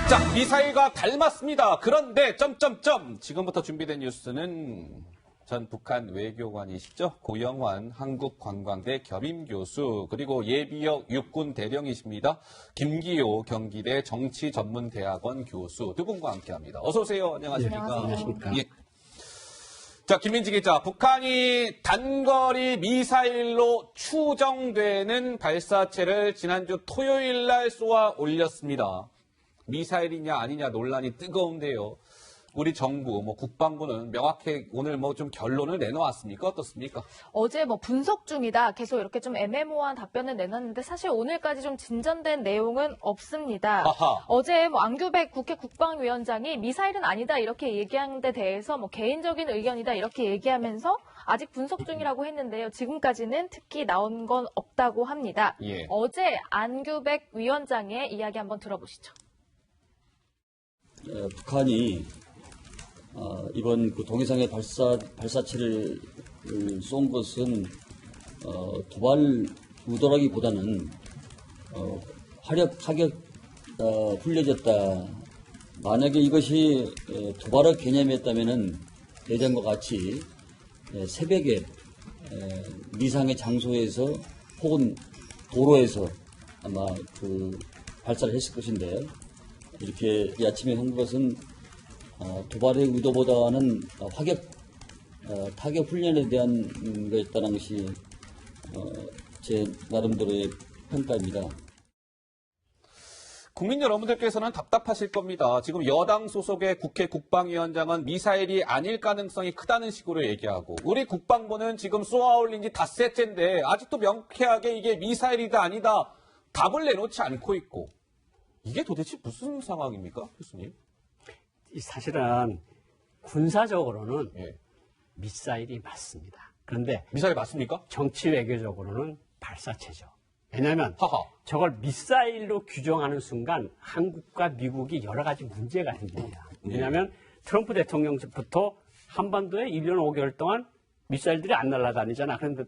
자, 미사일과 닮았습니다. 그런데 점점점 지금부터 준비된 뉴스는 전 북한 외교관이시죠. 고영환 한국관광대 겸임교수 그리고 예비역 육군 대령이십니다. 김기호 경기대 정치전문대학원 교수 두 분과 함께합니다. 어서 오세요. 안녕하십니까? 네, 안녕하십니까? 예. 자, 김민지 기자. 북한이 단거리 미사일로 추정되는 발사체를 지난주 토요일 날 쏘아 올렸습니다. 미사일이냐 아니냐 논란이 뜨거운데요. 우리 정부, 국방부는 명확히 오늘 좀 결론을 내놓았습니까? 어떻습니까? 어제 분석 중이다. 계속 이렇게 좀 애매모호한 답변을 내놨는데 사실 오늘까지 좀 진전된 내용은 없습니다. 아하. 어제 안규백 국회 국방위원장이 미사일은 아니다 이렇게 얘기한 데 대해서 개인적인 의견이다 이렇게 얘기하면서 아직 분석 중이라고 했는데요. 지금까지는 특히 나온 건 없다고 합니다. 예. 어제 안규백 위원장의 이야기 한번 들어보시죠. 북한이 이번 동해상에 발사체를 쏜 것은 도발 의도라기보다는 화력 타격 훈련이었다. 만약에 이것이 도발의 개념이었다면은 예전과 같이 새벽에 미상의 장소에서 혹은 도로에서 아마 발사를 했을 것인데 이렇게 이 아침에 한 것은 도발의 의도보다는 타격 훈련에 대한 거였다는 것이 제 나름대로의 평가입니다. 국민 여러분들께서는 답답하실 겁니다. 지금 여당 소속의 국회 국방위원장은 미사일이 아닐 가능성이 크다는 식으로 얘기하고 우리 국방부는 지금 쏘아올린 지 닷새째인데 아직도 명쾌하게 이게 미사일이다 아니다 답을 내놓지 않고 있고 이게 도대체 무슨 상황입니까, 교수님? 사실은 군사적으로는 예. 미사일이 맞습니다. 그런데 미사일 맞습니까? 정치 외교적으로는 발사체죠. 왜냐하면 하하. 저걸 미사일로 규정하는 순간 한국과 미국이 여러 가지 문제가 생깁니다. 왜냐하면 트럼프 대통령부터 한반도에 1년 5개월 동안 미사일들이 안 날아다니잖아. 그런데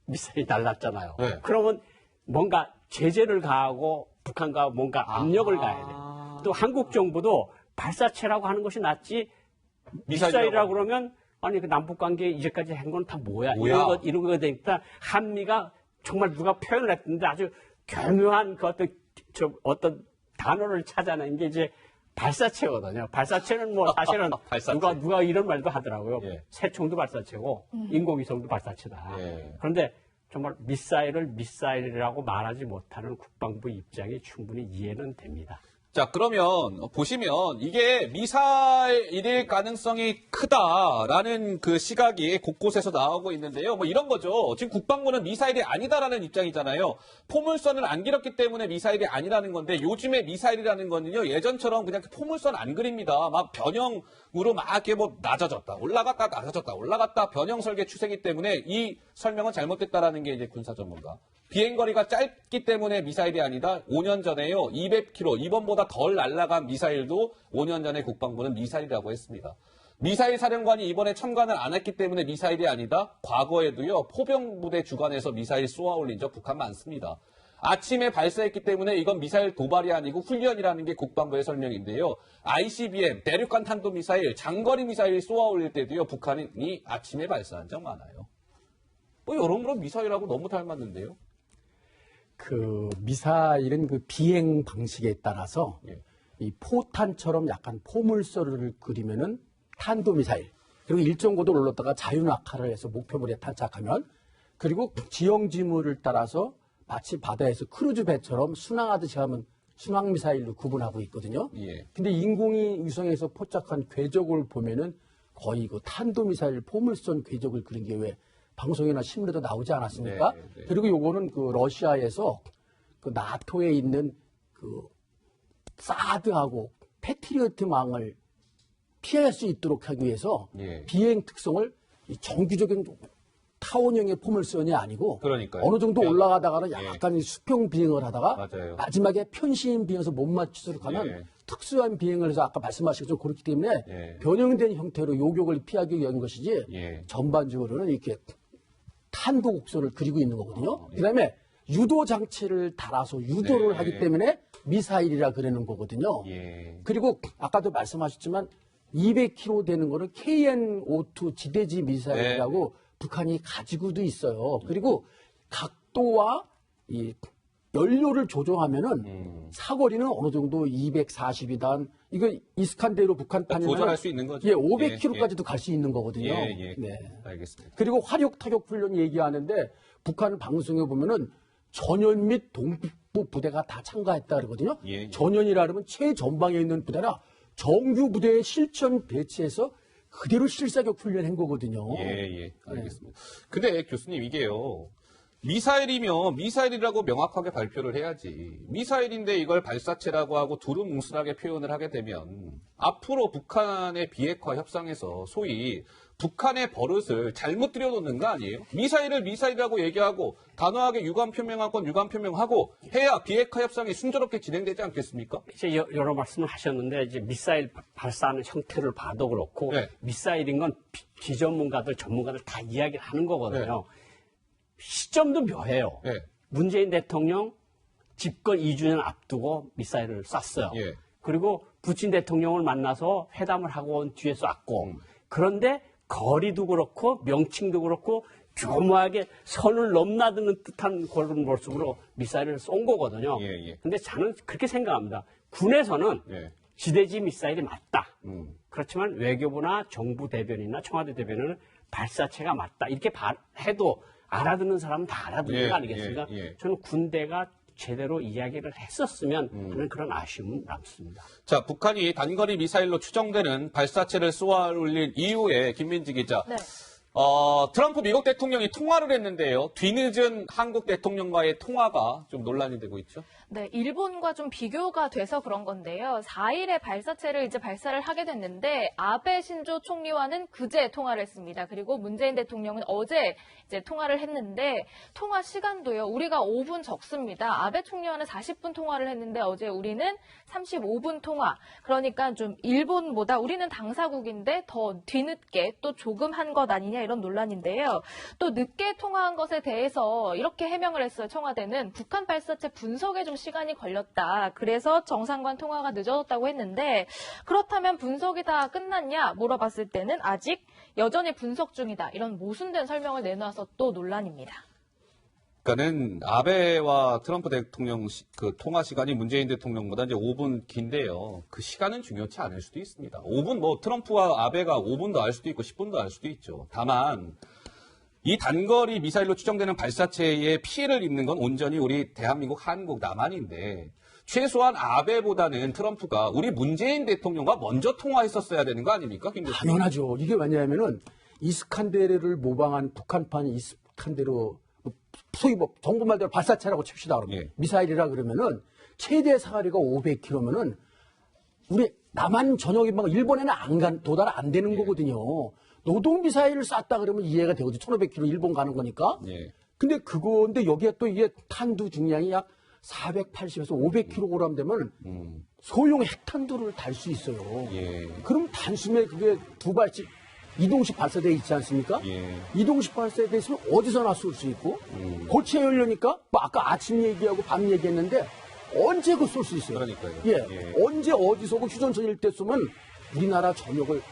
미사일이 날랐잖아요. 네. 그러면 뭔가 제재를 가하고 북한과 뭔가 압력을 가해야 돼요. 또 한국 정부도 발사체라고 하는 것이 낫지 미사일이라고 그러면 아니 그 남북 관계 이제까지 한 건 다 뭐야? 이런 거 되니까 한미가 정말 누가 표현을 했는데 아주 교묘한 그 어떤 단어를 찾아낸 게 이제 발사체거든요. 발사체는 사실은 발사체. 누가 이런 말도 하더라고요. 예. 새총도 발사체고 인공위성도 발사체다. 예. 그런데 정말 미사일을 미사일이라고 말하지 못하는 국방부 입장이 충분히 이해는 됩니다. 자, 그러면 보시면 이게 미사일일 가능성이 크다라는 그 시각이 곳곳에서 나오고 있는데요. 이런 거죠. 지금 국방부는 미사일이 아니다라는 입장이잖아요. 포물선을 안 길었기 때문에 미사일이 아니라는 건데 요즘에 미사일이라는 거는요. 예전처럼 그냥 포물선 안 그립니다. 막 변형으로 막 이렇게 낮아졌다, 올라갔다, 낮아졌다, 올라갔다 변형 설계 추세이기 때문에 이 설명은 잘못됐다라는 게 이제 군사 전문가. 비행거리가 짧기 때문에 미사일이 아니다. 5년 전에요. 200km, 이번보다 덜 날아간 미사일도 5년 전에 국방부는 미사일이라고 했습니다. 미사일 사령관이 이번에 참관을 안 했기 때문에 미사일이 아니다. 과거에도요. 포병부대 주관에서 미사일 쏘아올린 적 북한 많습니다. 아침에 발사했기 때문에 이건 미사일 도발이 아니고 훈련이라는 게 국방부의 설명인데요. ICBM, 대륙간 탄도미사일, 장거리 미사일 쏘아올릴 때도요. 북한이 아침에 발사한 적 많아요. 여러모로 미사일하고 너무 닮았는데요. 미사일은 비행 방식에 따라서 예. 이 포탄처럼 약간 포물선을 그리면은 탄도미사일, 그리고 일정 고도를 올랐다가 자유낙하를 해서 목표물에 탄착하면, 그리고 지형지물을 따라서 마치 바다에서 크루즈 배처럼 순항하듯이 하면 순항미사일로 구분하고 있거든요. 예. 근데 인공위 위성에서 포착한 궤적을 보면은 거의 탄도미사일 포물선 궤적을 그린 게 왜 방송이나 신문에도 나오지 않았습니까? 네, 네. 그리고 요거는 러시아에서 나토에 있는 사드하고 패트리어트망을 피할 수 있도록 하기 위해서 예. 비행 특성을 정규적인 타원형의 포물선이 아니고 그러니까요. 어느 정도 올라가다가는 약간 수평 비행을 하다가 맞아요. 마지막에 편심 비행해서 못 맞추도록 하는 예. 특수한 비행을 해서 아까 말씀하신 것처럼 그렇기 때문에 예. 변형된 형태로 요격을 피하기 위한 것이지 예. 전반적으로는 이렇게 탄도 곡선을 그리고 있는 거거든요. 그다음에 유도 장치를 달아서 유도를 네. 하기 때문에 미사일이라 그러는 거거든요. 예. 그리고 아까도 말씀하셨지만 200km 되는 거는 KN-52 지대지 미사일이라고 북한이 가지고도 있어요. 그리고 각도와 이 연료를 조정하면은 사거리는 어느 정도 240이단 이거 이스칸데르 북한판이면 조절할 수 있는 거죠. 예, 500km까지도 갈 수 있는 거거든요. 예, 예. 네. 알겠습니다. 그리고 화력 타격 훈련 얘기하는데 북한 방송에 보면은 전연 및 동북부 부대가 다 참가했다 그러거든요. 예, 예. 전연이라 그러면 최전방에 있는 부대라 정규 부대에 실전 배치해서 그대로 실사격 훈련한 거거든요. 예, 알겠습니다. 근데 교수님 이게요. 미사일이면 미사일이라고 명확하게 발표를 해야지. 미사일인데 이걸 발사체라고 하고 두루뭉술하게 표현을 하게 되면 앞으로 북한의 비핵화 협상에서 소위 북한의 버릇을 잘못 들여놓는 거 아니에요? 미사일을 미사일이라고 얘기하고 단호하게 유감 표명할 건 유감 표명하고 해야 비핵화 협상이 순조롭게 진행되지 않겠습니까? 이제 여러 말씀을 하셨는데 이제 미사일 발사하는 형태를 봐도 그렇고 네. 미사일인 건 비전문가들 전문가들 다 이야기를 하는 거거든요. 시점도 묘해요. 네. 문재인 대통령 집권 2주년 앞두고 미사일을 쐈어요. 예. 그리고 푸틴 대통령을 만나서 회담을 하고 온 뒤에 쐈고 그런데 거리도 그렇고 명칭도 그렇고 교묘하게 선을 넘나드는 듯한 그런 모습으로 미사일을 쏜 거거든요. 예. 근데 저는 그렇게 생각합니다. 군에서는 예. 지대지 미사일이 맞다. 음. 그렇지만 외교부나 정부 대변인이나 청와대 대변인은 발사체가 맞다. 이렇게 해도 알아듣는 사람은 다 알아듣는 예, 거 아니겠습니까? 예. 저는 군대가 제대로 이야기를 했었으면 하는 그런 아쉬움은 남습니다. 자, 북한이 단거리 미사일로 추정되는 발사체를 쏘아 올린 이후에 김민지 기자. 네. 트럼프 미국 대통령이 통화를 했는데요. 뒤늦은 한국 대통령과의 통화가 좀 논란이 되고 있죠. 네, 일본과 좀 비교가 돼서 그런 건데요. 4일에 발사체를 이제 발사를 하게 됐는데 아베 신조 총리와는 그제 통화를 했습니다. 그리고 문재인 대통령은 어제 이제 통화를 했는데 통화 시간도요. 우리가 5분 적습니다. 아베 총리와는 40분 통화를 했는데 어제 우리는 35분 통화. 그러니까 좀 일본보다 우리는 당사국인데 더 뒤늦게 또 조금 한 것 아니냐 이런 논란인데요. 또 늦게 통화한 것에 대해서 이렇게 해명을 했어요. 청와대는 북한 발사체 분석에 좀 시간이 걸렸다. 그래서 정상간 통화가 늦어졌다고 했는데 그렇다면 분석이 다 끝났냐 물어봤을 때는 아직 여전히 분석 중이다. 이런 모순된 설명을 내놔서 또 논란입니다. 그러니까는 아베와 트럼프 대통령 그 통화 시간이 문재인 대통령보다 이제 5분 긴데요. 그 시간은 중요치 않을 수도 있습니다. 5분 뭐 트럼프와 아베가 5분도 알 수도 있고 10분도 알 수도 있죠. 다만 이 단거리 미사일로 추정되는 발사체에 피해를 입는 건 온전히 우리 대한민국, 한국, 남한인데 최소한 아베보다는 트럼프가 우리 문재인 대통령과 먼저 통화했었어야 되는 거 아닙니까? 김 교수님? 당연하죠. 이게 왜냐하면은 이스칸데르를 모방한 북한판 이스칸데르 소위 뭐 정부 말대로 발사체라고 칩시다 그러면 예. 미사일이라 그러면은 최대 사거리가 500km면은 우리 남한 전역이 막 일본에는 도달 안 되는 거거든요. 노동 미사일을 쐈다 그러면 이해가 되거든요. 1,500km 일본 가는 거니까. 예. 근데 그건데 여기에 또 이게 탄두 중량이 약 480에서 500kg 되면 소형 핵탄두를 달 수 있어요. 예. 그럼 단숨에 그게 두 발씩 이동식 발사대에 있지 않습니까? 예. 이동식 발사대에 있으면 어디서나 쏠 수 있고 고체 연료니까 뭐 아까 아침 얘기하고 밤 얘기했는데 언제 그 쏠 수 있어요. 그러니까요. 예. 예. 언제 어디서 그 휴전선일 때 쏘면 우리나라 전역을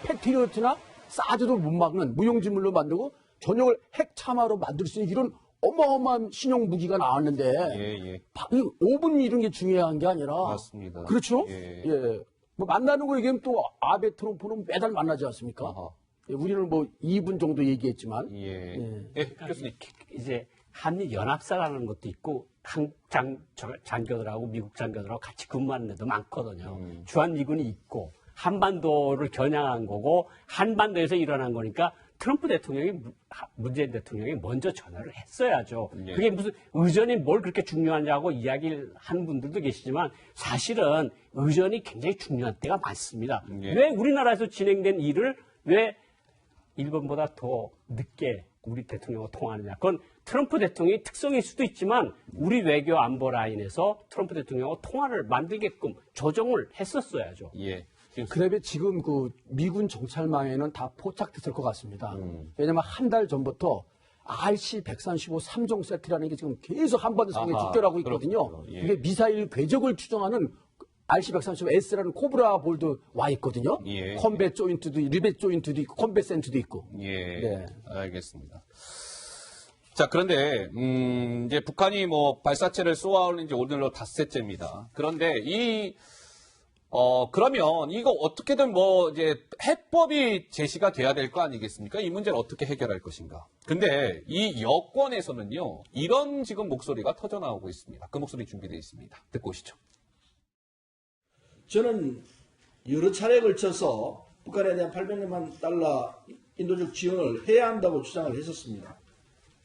패트리어트나 사드도 못 막는 무용지물로 만들고 전역을 핵참화로 만들 수 있는 이런 어마어마한 신형 무기가 나왔는데 예. 5분 이런 게 중요한 게 아니라 맞습니다. 그렇죠? 예. 예. 뭐 만나는 거 얘기하면 또 아베 트럼프는 매달 만나지 않습니까? 아하. 예, 우리는 뭐 2분 정도 얘기했지만 예, 교수님. 이제 한미 연합사라는 것도 있고 한국 장교들하고 미국 장교들하고 같이 근무하는 데도 많거든요. 주한미군이 있고 한반도를 겨냥한 거고 한반도에서 일어난 거니까 트럼프 대통령이 문재인 대통령이 먼저 전화를 했어야죠. 예. 그게 무슨 의전이 뭘 그렇게 중요하냐고 이야기를 하는 분들도 계시지만 사실은 의전이 굉장히 중요한 때가 많습니다. 예. 왜 우리나라에서 진행된 일을 왜 일본보다 더 늦게 우리 대통령과 통화하느냐. 그건 트럼프 대통령의 특성일 수도 있지만 우리 외교 안보 라인에서 트럼프 대통령과 통화를 만들게끔 조정을 했었어야죠. 예. 그다음에 지금 그 미군 정찰망에는 다 포착됐을 것 같습니다. 왜냐면 한 달 전부터 RC-135 3종 세트라는 게 지금 계속 한반도상에 아하, 집결하고 있거든요. 그렇군요. 예. 이게 미사일 궤적을 추정하는 RC-135S라는 코브라 볼도 와 있거든요. 예. 컴뱃 조인트도, 리벳 조인트도 있고, 컴뱃 센트도 있고. 예, 네. 알겠습니다. 자, 그런데 이제 북한이 뭐 발사체를 쏘아올린 지 오늘로 닷새째입니다. 그런데 그러면 이거 어떻게든 뭐 이제 해법이 제시가 돼야 될 거 아니겠습니까? 이 문제를 어떻게 해결할 것인가. 근데 이 여권에서는요, 이런 지금 목소리가 터져 나오고 있습니다. 그 목소리 준비되어 있습니다. 듣고 오시죠. 저는 여러 차례에 걸쳐서 북한에 대한 800만 달러 인도적 지원을 해야 한다고 주장을 했었습니다.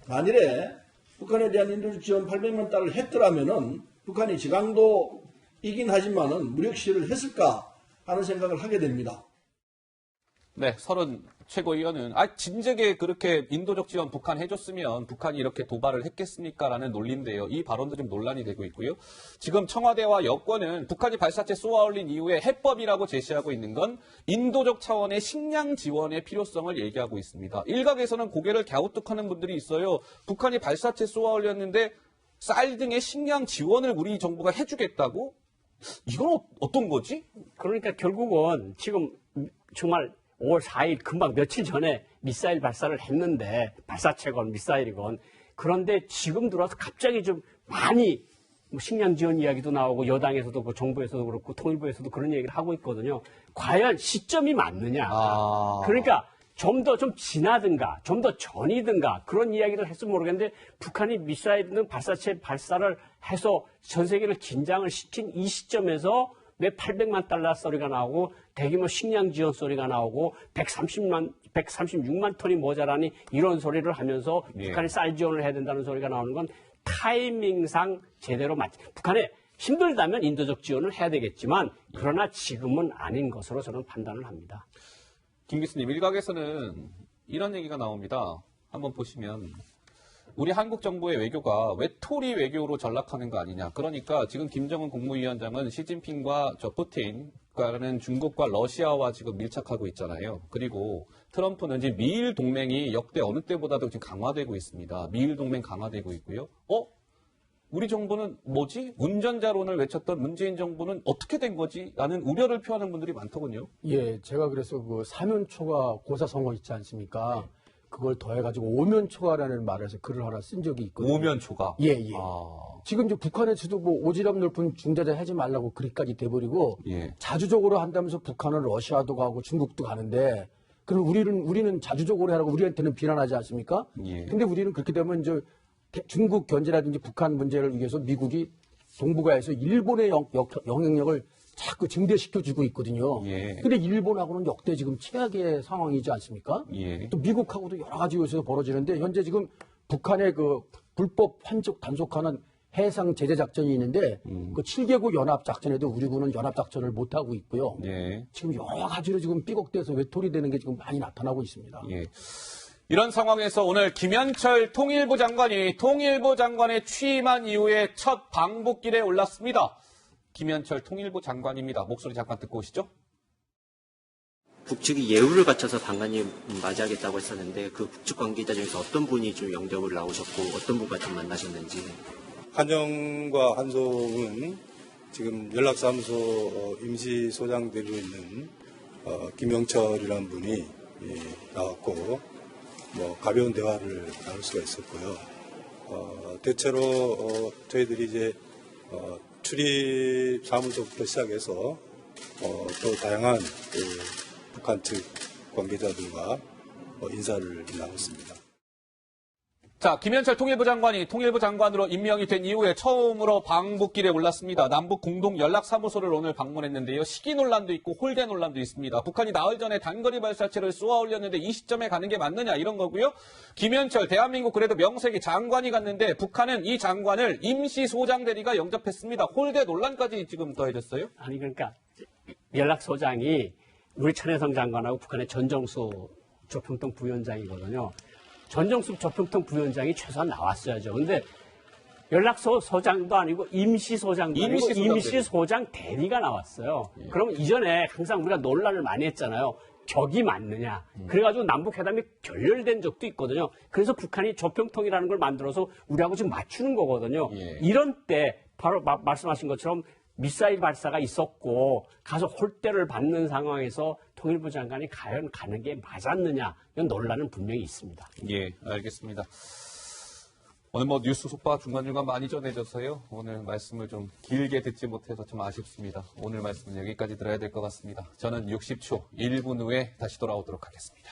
만일에 북한에 대한 인도적 지원 800만 달러를 했더라면은 북한이 지강도이긴 하지만은 무력 시위를 했을까 하는 생각을 하게 됩니다. 네, 서른 최고위원은 진작에 그렇게 인도적 지원 북한 해줬으면 북한이 이렇게 도발을 했겠습니까라는 논리인데요. 이 발언도 좀 논란이 되고 있고요. 지금 청와대와 여권은 북한이 발사체 쏘아올린 이후에 해법이라고 제시하고 있는 건 인도적 차원의 식량 지원의 필요성을 얘기하고 있습니다. 일각에서는 고개를 갸우뚱하는 분들이 있어요. 북한이 발사체 쏘아올렸는데 쌀 등의 식량 지원을 우리 정부가 해주겠다고? 이건 어떤 거지? 그러니까 결국은 지금 정말 5월 4일 금방 며칠 전에 미사일 발사를 했는데 발사체건 미사일이건 그런데 지금 들어와서 갑자기 좀 많이 뭐 식량 지원 이야기도 나오고 여당에서도 그 정부에서도 그렇고 통일부에서도 그런 얘기를 하고 있거든요. 과연 시점이 맞느냐. 그러니까 좀 더 좀 지나든가 좀 더 전이든가 그런 이야기를 했으면 모르겠는데 북한이 미사일 등 발사체 발사를 해서 전 세계를 긴장을 시킨 이 시점에서 왜 800만 달러 소리가 나오고 대규모 식량 지원 소리가 나오고 136만 톤이 모자라니 이런 소리를 하면서 예. 북한이 쌀 지원을 해야 된다는 소리가 나오는 건 타이밍상 제대로 맞지. 북한에 힘들다면 인도적 지원을 해야 되겠지만 그러나 지금은 아닌 것으로 저는 판단을 합니다. 김 교수님, 일각에서는 이런 얘기가 나옵니다. 한번 보시면 우리 한국 정부의 외교가 외톨이 외교로 전락하는 거 아니냐. 그러니까 지금 김정은 국무위원장은 시진핑과 푸틴과는 중국과 러시아와 지금 밀착하고 있잖아요. 그리고 트럼프는 지금 미일 동맹이 역대 어느 때보다도 지금 강화되고 있습니다. 미일 동맹 강화되고 있고요. 우리 정부는 뭐지? 운전자론을 외쳤던 문재인 정부는 어떻게 된 거지? 라는 우려를 표하는 분들이 많더군요. 예, 제가 그래서 그 사면초가 고사성어 있지 않습니까? 그걸 더해가지고 오면초가라는 말에서 글을 하나 쓴 적이 있거든요. 오면초가. 예, 예. 지금 이제 북한에서도 뭐 오지랖 넓은 중자재 하지 말라고 그리까지 돼버리고 예. 자주적으로 한다면서 북한은 러시아도 가고 중국도 가는데 그럼 우리는 자주적으로 하라고 우리한테는 비난하지 않습니까? 예. 근데 우리는 그렇게 되면 이제 중국 견제라든지 북한 문제를 위해서 미국이 동북아에서 일본의 영향력을 자꾸 증대시켜주고 있거든요. 예. 근데 일본하고는 역대 지금 최악의 상황이지 않습니까? 예. 또 미국하고도 여러 가지 요소가 벌어지는데 현재 지금 북한의 그 불법 환적 단속하는 해상 제재 작전이 있는데 그 7개국 연합 작전에도 우리 군은 연합 작전을 못 하고 있고요. 예. 지금 여러 가지로 지금 삐걱대서 외톨이 되는 게 지금 많이 나타나고 있습니다. 예. 이런 상황에서 오늘 김현철 통일부 장관이 통일부 장관에 취임한 이후에 첫 방북길에 올랐습니다. 김현철 통일부 장관입니다. 목소리 잠깐 듣고 오시죠. 북측이 예우를 갖춰서 장관님 맞이하겠다고 했었는데 그 북측 관계자 중에서 어떤 분이 좀 영접을 나오셨고 어떤 분과 좀 만나셨는지. 한영과 한송은 지금 연락사무소 임시소장 되고 있는 김영철이라는 분이 나왔고 뭐 가벼운 대화를 나눌 수가 있었고요. 대체로 저희들이 이제 출입 사무소부터 시작해서 또 다양한 북한 측 관계자들과 인사를 나눴습니다. 자, 김현철 통일부 장관이 통일부 장관으로 임명이 된 이후에 처음으로 방북길에 올랐습니다. 남북 공동 연락사무소를 오늘 방문했는데요. 시기 논란도 있고 홀대 논란도 있습니다. 북한이 나흘 전에 단거리 발사체를 쏘아 올렸는데 이 시점에 가는 게 맞느냐 이런 거고요. 김현철 대한민국 그래도 명색이 장관이 갔는데 북한은 이 장관을 임시 소장 대리가 영접했습니다. 홀대 논란까지 지금 더해졌어요. 아니 그러니까 연락소장이 우리 천혜성 장관하고 북한의 전정수 조평통 부위원장이거든요. 전정숙 조평통 부위원장이 최소한 나왔어야죠. 근데 연락소장도 아니고 임시소장도 아니고 임시소장 대리가 나왔어요. 그러면 이전에 항상 우리가 논란을 많이 했잖아요. 격이 맞느냐. 그래가지고 남북회담이 결렬된 적도 있거든요. 그래서 북한이 조평통이라는 걸 만들어서 우리하고 지금 맞추는 거거든요. 예. 이런 때 바로 말씀하신 것처럼 미사일 발사가 있었고 가서 홀대를 받는 상황에서 통일부 장관이 과연 가는 게 맞았느냐. 이런 논란은 분명히 있습니다. 예, 알겠습니다. 오늘 뭐 뉴스 속보가 중간중간 많이 전해져서요. 오늘 말씀을 좀 길게 듣지 못해서 좀 아쉽습니다. 오늘 말씀은 여기까지 들어야 될 것 같습니다. 저는 60초 1분 후에 다시 돌아오도록 하겠습니다.